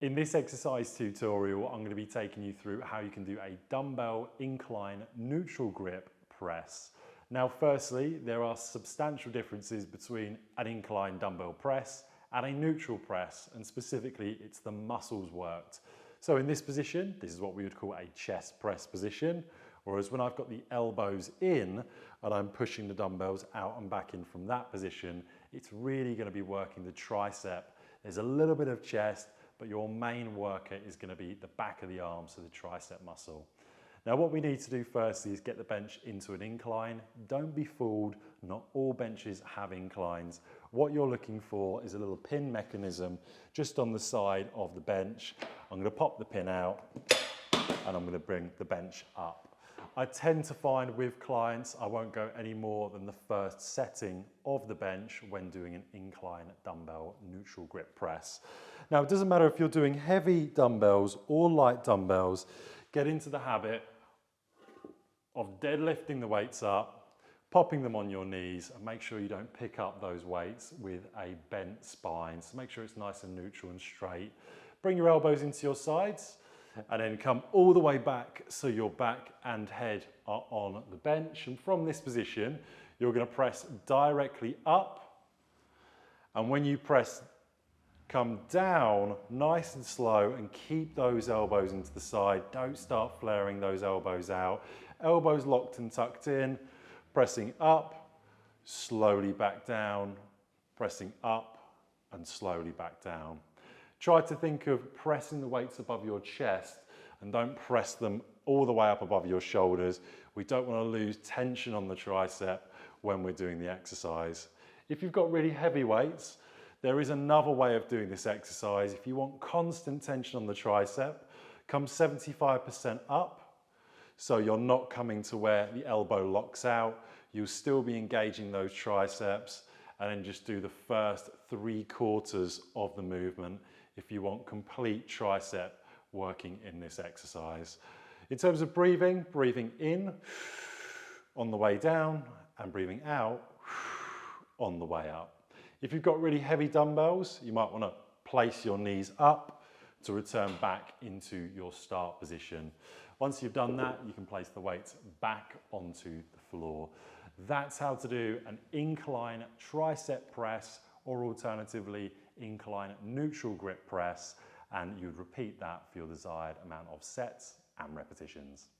In this exercise tutorial, I'm going to be taking you through how you can do a dumbbell incline neutral grip press. Now, firstly, there are substantial differences between an incline dumbbell press and a neutral press, and specifically, it's the muscles worked. So in this position, this is what we would call a chest press position, whereas when I've got the elbows in and I'm pushing the dumbbells out and back in from that position, it's really going to be working the tricep. There's a little bit of chest, but your main worker is going to be the back of the arm, so the tricep muscle. Now what we need to do first is get the bench into an incline. Don't be fooled, not all benches have inclines. What you're looking for is a little pin mechanism just on the side of the bench. I'm going to pop the pin out and I'm going to bring the bench up. I tend to find with clients, I won't go any more than the first setting of the bench when doing an incline dumbbell neutral grip press. Now, it doesn't matter if you're doing heavy dumbbells or light dumbbells, get into the habit of deadlifting the weights up, popping them on your knees, and make sure you don't pick up those weights with a bent spine. So make sure it's nice and neutral and straight. Bring your elbows into your sides, and then come all the way back so your back and head are on the bench. And from this position, you're going to press directly up. And when you press, come down nice and slow and keep those elbows into the side. Don't start flaring those elbows out. Elbows locked and tucked in, pressing up, slowly back down, pressing up and slowly back down. Try to think of pressing the weights above your chest and don't press them all the way up above your shoulders. We don't want to lose tension on the tricep when we're doing the exercise. If you've got really heavy weights, there is another way of doing this exercise. If you want constant tension on the tricep, come 75% up, so you're not coming to where the elbow locks out. You'll still be engaging those triceps, and then just do the first 3/4 of the movement if you want complete tricep working in this exercise. In terms of breathing, breathing in on the way down and breathing out on the way up. If you've got really heavy dumbbells, you might want to place your knees up to return back into your start position. Once you've done that, you can place the weights back onto the floor. That's how to do an incline tricep press, or alternatively incline neutral grip press, and you'd repeat that for your desired amount of sets and repetitions.